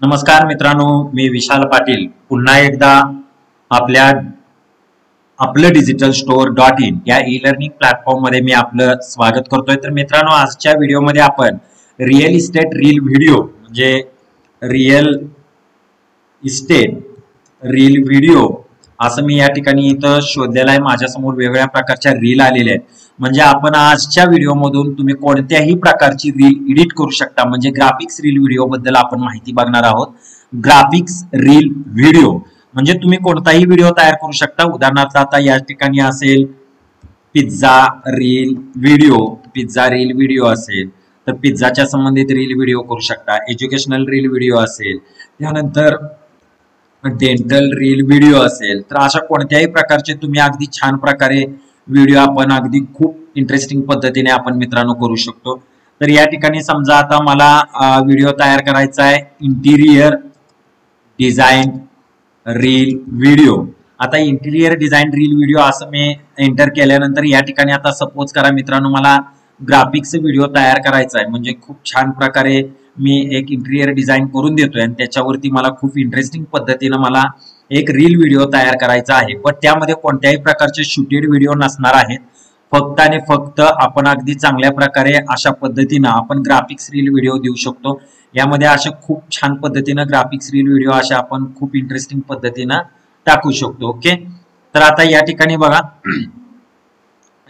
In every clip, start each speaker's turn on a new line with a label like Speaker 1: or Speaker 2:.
Speaker 1: नमस्कार मित्रांनो, मी विशाल पाटील पुन्हा एकदा आपल्या आपलं डिजिटल स्टोअर .in या ई लर्निंग प्लॅटफॉर्म मध्ये मी आपलं स्वागत करतोय। तर मित्रांनो, आजच्या व्हिडिओमध्ये आपण रिअल इस्टेट रील व्हिडिओ म्हणजे रिअल इस्टेट रील व्हिडिओ असं मी या ठिकाणी इथं शोधलेलं आहे। माझ्यासमोर वेगवेगळ्या प्रकारच्या रील आलेल्या आहेत। म्हणजे आपण आजच्या व्हिडिओमधून तुम्ही कोणत्याही प्रकारची रील एडिट करू शकता। म्हणजे ग्राफिक्स रील व्हिडिओ बद्दल आपण माहिती बघणार आहोत। ग्राफिक्स रील व्हिडिओ म्हणजे तुम्ही कोणताही व्हिडिओ तयार करू शकता। उदाहरणार्थ आता या ठिकाणी असेल पिझ्झा रील व्हिडिओ असेल तर पिझ्झाच्या संबंधित रील व्हिडिओ करू शकता। एज्युकेशनल रील व्हिडिओ असेल, त्यानंतर डेंटल रील व्हिडिओ असेल, तर अशा कोणत्याही प्रकारचे तुम्ही अगदी छान प्रकारे व्हिडिओ आपण अगदी खूप इंटरेस्टिंग पद्धतीने आपण मित्रांनो करू शकतो। तर या ठिकाणी समजा आता मला व्हिडिओ तयार करायचा आहे इंटिरियर डिझाइन रील व्हिडिओ। आता इंटिरियर डिझाइन रील व्हिडिओ असं मी एंटर केल्यानंतर या ठिकाणी आता सपोज करा मित्रांनो मला ग्राफिक्स व्हिडिओ तयार करायचा आहे। म्हणजे खूप छान प्रकारे मी एक इंटिरियर डिझाइन करून देतोय आणि त्याच्यावरती मला खूप इंटरेस्टिंग पद्धतीने मला एक रील व्हिडिओ तयार करायचा आहे। पण त्यामध्ये कोणत्याही प्रकारचे शूटेड व्हिडिओ नसणार आहेत। फक्त आणि फक्त आपण अगदी चांगल्या प्रकारे अशा पद्धतीने आपण ग्राफिक्स रील व्हिडिओ देऊ शकतो। यामध्ये अशा खूप छान पद्धतीने ग्राफिक्स रील व्हिडिओ अशा आपण खूप इंटरेस्टिंग पद्धतीने टाकू शकतो। ओके, तर आता या ठिकाणी बघा,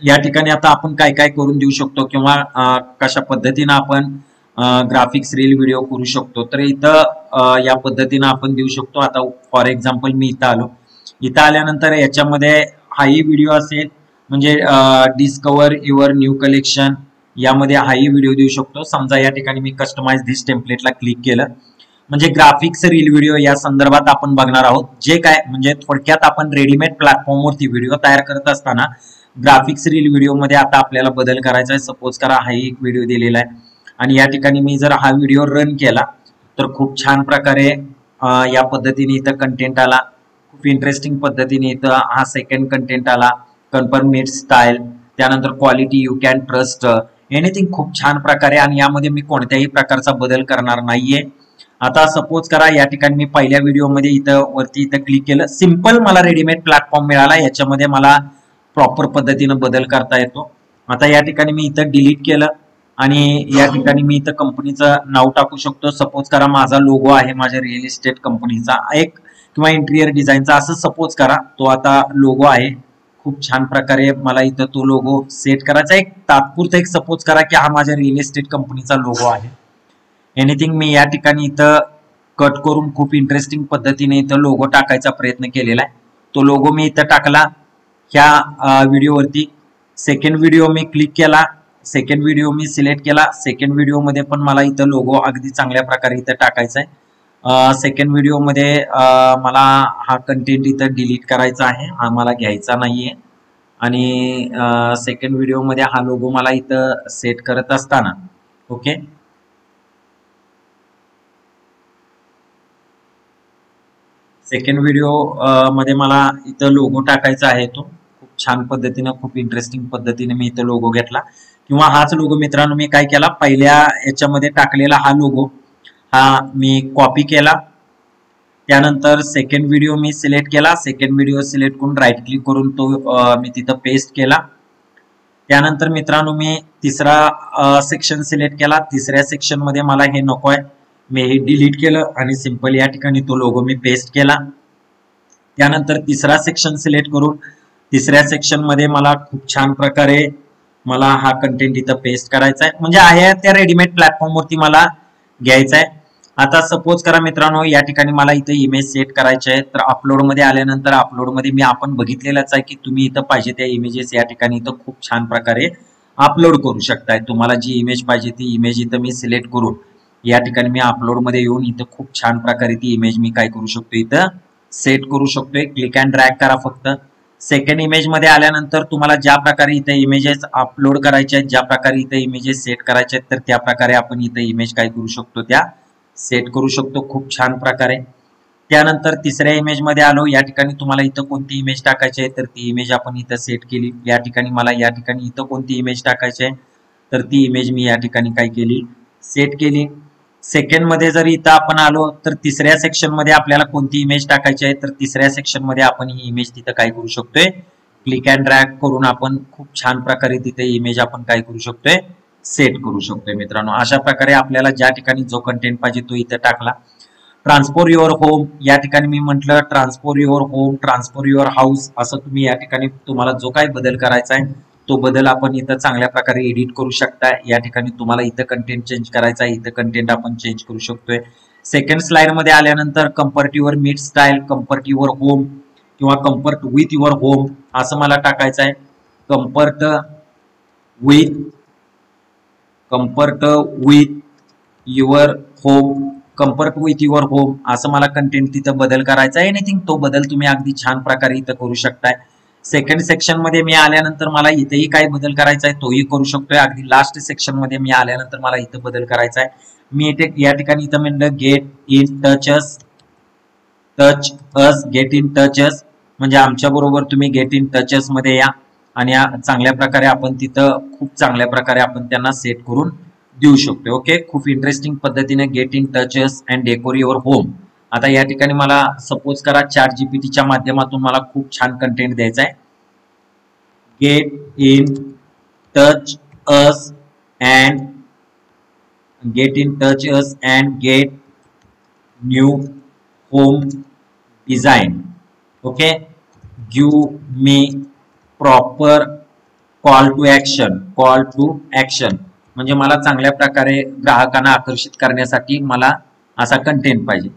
Speaker 1: या ठिकाणी आता आपण काय काय करून देऊ शकतो किंवा कशा पद्धतीने आपण ग्राफिक्स रील व्हिडिओ करू शकतो। तर इथं या पद्धतीने आपण देऊ शकतो। आता फॉर एक्झाम्पल मी इथं आलो, इथं आल्यानंतर याच्यामध्ये हाही व्हिडिओ असेल म्हणजे डिस्कवर युअर न्यू कलेक्शन, यामध्ये हाही व्हिडिओ देऊ शकतो। समजा या ठिकाणी मी कस्टमाइज धिस टेम्पलेटला क्लिक केलं म्हणजे ग्राफिक्स रील व्हिडिओ या संदर्भात आपण बघणार आहोत। जे काय म्हणजे थोडक्यात आपण रेडीमेड प्लॅटफॉर्मवरती व्हिडिओ तयार करत असताना ग्राफिक्स रील व्हिडिओ मध्ये आता आपल्याला बदल करायचा आहे। सपोज करा हाही एक व्हिडिओ दिलेला आहे आणि या ठिकाणी मी जर हा व्हिडिओ रन केला तर खूप छान प्रकारे या पद्धतीने इथं कंटेंट आला। खूप इंटरेस्टिंग पद्धतीने इथं हा सेकंड कंटेंट आला, कन्फर्म मीट स्टाईल, त्यानंतर quality you can trust anything, खूप छान प्रकारे। आणि यामध्ये मी कोणत्याही प्रकारचा बदल करणार नाहीये। आता सपोज करा या ठिकाणी मी पहिल्या व्हिडिओमध्ये इथं वरती इथं क्लिक केलं, सिंपल मला रेडीमेड प्लॅटफॉर्म मिळाला, याच्यामध्ये मला प्रॉपर पद्धतीने बदल करता येतो। आता या ठिकाणी मी इथं डिलीट केलं आणि या ठिकाणी मी इथं कंपनीचं नाव टाकू शकतो। सपोज करा माझा लोगो आहे माझ्या रिअल इस्टेट कंपनीचा एक किंवा इंटिरियर डिझाईनचा असं सपोज करा, तो आता लोगो आहे। खूप छान प्रकारे मला इथं तो लोगो सेट करायचा, एक तात्पुरता एक सपोज करा की हा माझ्या रिअल इस्टेट कंपनीचा लोगो आहे। एनिथिंग मी या ठिकाणी इथं कट करून खूप इंटरेस्टिंग पद्धतीने इथं लोगो टाकायचा प्रयत्न केलेला आहे। तो लोगो मी इथं टाकला ह्या व्हिडिओवरती। सेकंड व्हिडिओ मी क्लिक केला, सेकंड व्हिडिओ मी सिलेक्ट केला, सेकंड व्हिडिओ मध्ये पण मला इथं लोगो अगदी चांगल्या प्रकारे इथं टाकायचा आहे। सेकंड व्हिडिओ मध्ये मला हा कंटेंट इथं डिलीट करायचा आहे, हा मला घ्यायचा नाहीये। आणि सेकंड व्हिडिओ मध्ये हा लोगो मला इथं सेट करत असताना ओके, सेकंड व्हिडिओ मध्ये मला इथं लोगो टाकायचा आहे। तो खूप छान पद्धतीने खूप इंटरेस्टिंग पद्धतीने मी इथं लोगो घेतला किंवा हाच लोगो मित्रांनो मी काय केला, पहिल्या याच्यामध्ये टाकलेला हा लोगो हा मी कॉपी केला। त्यानंतर सेकंड व्हिडिओ मी सिलेक्ट केला, सेकंड व्हिडिओ सिलेक्ट करून राईट क्लिक करून तो मी तिथं पेस्ट केला। त्यानंतर मित्रांनो मी तिसरा सेक्शन सिलेक्ट केला, तिसऱ्या सेक्शन मध्ये मला हे नको आहे, मी हे डिलीट केलं आणि सिंपल या ठिकाणी तो लोगो मी पेस्ट केला। त्यानंतर तिसरा सेक्शन सिलेक्ट करून तिसऱ्या सेक्शन मध्ये मला खूप छान प्रकारे मला हा कंटेंट इथं पेस्ट करायचा आहे। म्हणजे आहे त्या रेडीमेड प्लॅटफॉर्म वरती मला घ्यायचा आहे। आता सपोज करा मित्रांनो या ठिकाणी मला इथं इमेज सेट करायचे आहे, तर अपलोड मध्ये आल्यानंतर अपलोड मध्ये मी आपण बघितलेलंच आहे की तुम्ही इथं पाहिजे त्या इमेजेस या ठिकाणी इथं खूप छान प्रकारे अपलोड करू शकताय। तुम्हाला जी इमेज पाहिजे ती इमेज इथं मी सिलेक्ट करून या ठिकाणी मी अपलोड मध्ये येऊन इथं खूप छान प्रकारे ती इमेज मी काय करू शकतो इथं सेट करू शकतोय। क्लिक अँड ड्रॅग करा फक्त। सेकंड इमेज मध्ये आल्यानंतर तुम्हाला ज्या प्रकारे इथं इमेजेस अपलोड करायचे आहेत, ज्या प्रकारे इथं इमेजेस सेट करायचे आहेत, तर त्या प्रकारे आपण इथं इमेज काय करू शकतो त्या सेट करू शकतो खूप छान प्रकारे। त्यानंतर तिसऱ्या इमेज मध्ये आलो, या ठिकाणी तुम्हाला इथं कोणती इमेज टाकायची आहे तर ती इमेज आपण इथं सेट केली। या ठिकाणी मला या ठिकाणी इथं कोणती इमेज टाकायची आहे तर ती इमेज मी या ठिकाणी काय केली सेट केली। सेकंड मध्ये जर इथं आपण आलो तर तिसऱ्या सेक्शन मध्ये आपल्याला कोणती इमेज टाकायची आहे तर तिसऱ्या सेक्शन मध्ये आपण ही इमेज तिथं काय करू शकतोय क्लिक अँड ड्रॅग करून आपण खूप छान प्रकारे तिथे इमेज आपण काय करू शकतोय सेट करू शकतोय मित्रांनो. अशा प्रकारे आपल्याला ज्या ठिकाणी जो कंटेंट पाहिजे तो इथं टाकला. ट्रान्सफॉर युअर होम या ठिकाणी मी म्हटलं ट्रान्सफॉर युअर होम ट्रान्सफॉर युअर हाऊस असं तुम्ही या ठिकाणी तुम्हाला जो काही बदल करायचा आहे तो बदल आपण इथं चांगल्या प्रकारे एडिट करू शकता. या ठिकाणी तुम्हाला इथं कंटेंट चेंज करायचा आहे इथं कंटेंट आपण चेंज करू शकतोय. सेकंड स्लाइड मध्ये आल्यानंतर comfort your meet style comfort your home किंवा कम्फर्ट विथ युअर होम असं मला टाकायचं आहे. Comfort with your home comfort with your home असं मला कंटेंट तिथं बदल करायचा आहे. एनिथिंग तो बदल तुम्ही अगदी छान प्रकारे इथं करू शकताय. सेकंड सेक्शन मध्ये मी आल्यानंतर मला इथेही काय बदल करायचा आहे तोही करू शकतोय. अगदी लास्ट सेक्शन मध्ये मी आल्यानंतर मला इथं बदल करायचा आहे. मी इथे या ठिकाणी इथं म्हणलं गेट इन टच अस गेट इन टचस म्हणजे आमच्या बरोबर तुम्ही गेट इन टचस मध्ये या आणि चांगल्या प्रकारे आपण तिथं खूप चांगल्या प्रकारे आपण त्यांना सेट करून देऊ शकतो. ओके खूप इंटरेस्टिंग पद्धतीने get in touchs and decor your home. आता या ठिकाणी मला सपोज करा चॅट जीपीटीच्या माध्यमातून मला खूप छान कंटेंट द्यायचा आहे. Get in touch us and get new home design. Okay give me proper call to action म्हणजे मला चांगल्या प्रकारे ग्राहकांना आकर्षित करण्यासाठी मला असा कंटेंट पाहिजे.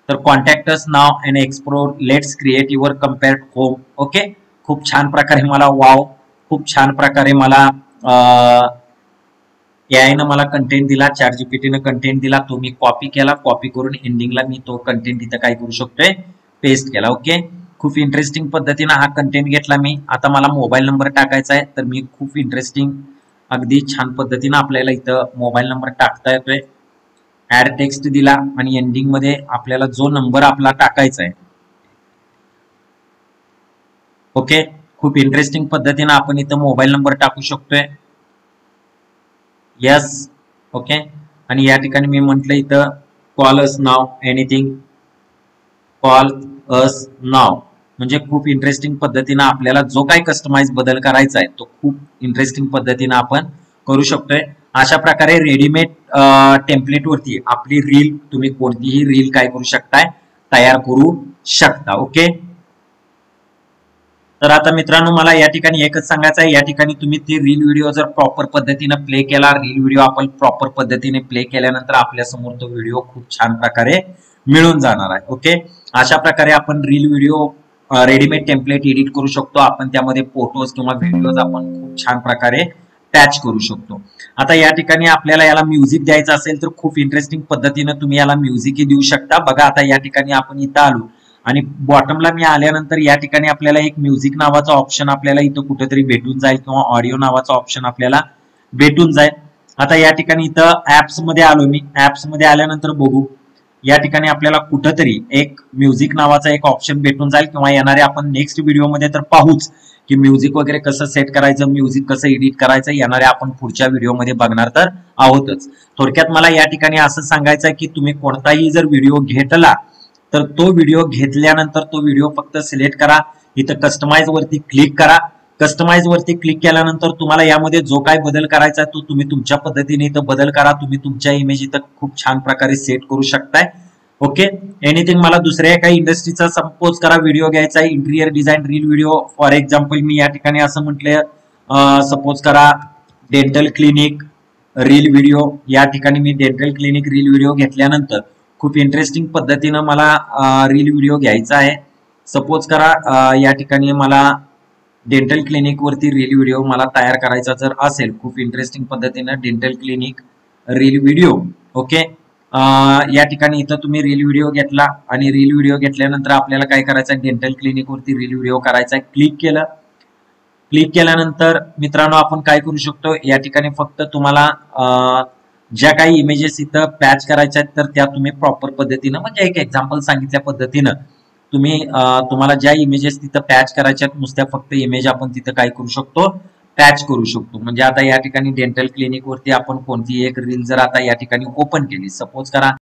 Speaker 1: तर contact us now and explore let's create your compared home. Okay खूप छान प्रकारे मला खूप छान प्रकारे मला एआयनं मला कंटेंट दिला चॅट जीपीटीनं कंटेंट दिला तो मी कॉपी केला. कॉपी करून एंडिंगला मी तो कंटेंट इथं काय करू शकतोय पेस्ट केला. ओके खूप इंटरेस्टिंग पद्धतीनं हा कंटेंट घेतला मी. आता मला मोबाईल नंबर टाकायचा आहे तर मी खूप इंटरेस्टिंग अगदी छान पद्धतीनं आपल्याला इथं मोबाईल नंबर टाकता येतोय. ऍड टेक्स्ट दिला आणि एंडिंग मध्ये आपल्याला जो नंबर आपला टाकायचा आहे. ओके खूप इंटरेस्टिंग पद्धतीनं आपण इथं मोबाईल नंबर टाकू शकतोय. यस ओके आणि या ठिकाणी मी म्हटलं इथं कॉल अस नाव एनिथिंग कॉल अस नाव म्हणजे खूप इंटरेस्टिंग पद्धतीनं आपल्याला जो काही कस्टमाइज बदल करायचा आहे तो खूप इंटरेस्टिंग पद्धतीनं आपण करू शकतोय. अशा प्रकारे रेडीमेड टेम्पलेट वरती आपली रील तुम्ही कोणतीही रील काय करू शकताय तयार करू शकता. ओके तर आता मित्रांनो मला या ठिकाणी एकच सांगायचं आहे. या ठिकाणी तुम्ही ते रील व्हिडिओ जर प्रॉपर पद्धतीने प्ले केला रील व्हिडिओ आपण प्रॉपर पद्धतीने प्ले केल्यानंतर आपल्या समोर तो व्हिडिओ खूप छान प्रकारे मिळून जाणार आहे. ओके अशा प्रकारे आपण reel video readymade template edit करू शकतो. आपण त्यामध्ये फोटोज किंवा व्हिडिओज आपण खूप छान प्रकारे टॅच करू शकतो. आता या ठिकाणी आपल्याला याला म्युझिक द्यायचं असेल तर खूप इंटरेस्टिंग पद्धतीने तुम्ही याला म्युझिकही देऊ शकता. बघा आता या ठिकाणी आपण इथं आलो आणि बॉटमला मी आल्यानंतर या ठिकाणी आपल्याला एक म्युझिक नावाचा ऑप्शन आपल्याला इथं कुठेतरी भेटून जाईल किंवा ऑडिओ नावाचा ऑप्शन आपल्याला भेटून जाईल. आता या ठिकाणी इथं ऍप्स मध्ये आलो मी. ऍप्स मध्ये आल्यानंतर बघू या ठिकाणी आपल्याला कुठंतरी एक म्युझिक नावाचा एक ऑप्शन भेटून जाईल किंवा येणारे आपण नेक्स्ट व्हिडिओमध्ये तर पाहूच की म्युझिक वगैरे कसं सेट करायचं म्युझिक कसं एडिट करायचं येणारे आपण पुढच्या व्हिडिओमध्ये बघणार तर आहोतच. थोडक्यात मला या ठिकाणी असं सांगायचं आहे की तुम्ही कोणताही जर व्हिडिओ घेतला तर तो व्हिडिओ घेतल्यानंतर तो व्हिडिओ फक्त सिलेक्ट करा. इथं कस्टमाइज वरती क्लिक करा. कस्टमाइज वरती क्लिक केल्यानंतर तुम्हाला यामध्ये जो काय बदल करायचा तो तुम्ही तुमच्या पद्धतीने इथं बदल करा. तुम्ही तुमच्या इमेज इथं खूप छान प्रकारे सेट करू शकताय. ओके एनिथिंग मला दुसऱ्या काही इंडस्ट्रीचा सपोज करा व्हिडिओ घ्यायचा आहे interior design reel video for example मी या ठिकाणी असं म्हटलं सपोज करा डेंटल क्लिनिक रील व्हिडिओ. या ठिकाणी मी डेंटल क्लिनिक रील व्हिडिओ घेतल्यानंतर खूप इंटरेस्टिंग पद्धतीनं मला रील व्हिडिओ घ्यायचा आहे. सपोज करा या ठिकाणी मला डेंटल क्लिनिक वरती रील व्हिडिओ मला तयार करायचा जर असेल खूप इंटरेस्टिंग पद्धतीनं dental clinic reel video. Okay या ठिकाणी इथं तुम्ही रील व्हिडिओ घेतला आणि रील व्हिडिओ घेतल्यानंतर आपल्याला काय करायचं आहे डेंटल क्लिनिक वरती रील व्हिडिओ करायचा आहे. क्लिक केल्यानंतर मित्रांनो आपण काय करू शकतो या ठिकाणी फक्त तुम्हाला ज्या काही इमेजेस इथं पॅच करायच्या आहेत तर त्या तुम्ही प्रॉपर पद्धतीनं म्हणजे एक एक्झाम्पल सांगितल्या पद्धतीनं तुम्ही तुम्हाला ज्या इमेजेस तिथं पॅच करायच्या आहेत नुसत्या फक्त इमेज आपण तिथं काय करू शकतो टॅच करू शकतो. म्हणजे आता या ठिकाणी डेंटल क्लिनिक वरती आपण कोणती एक रील जर आता या ठिकाणी ओपन केली, सपोज करा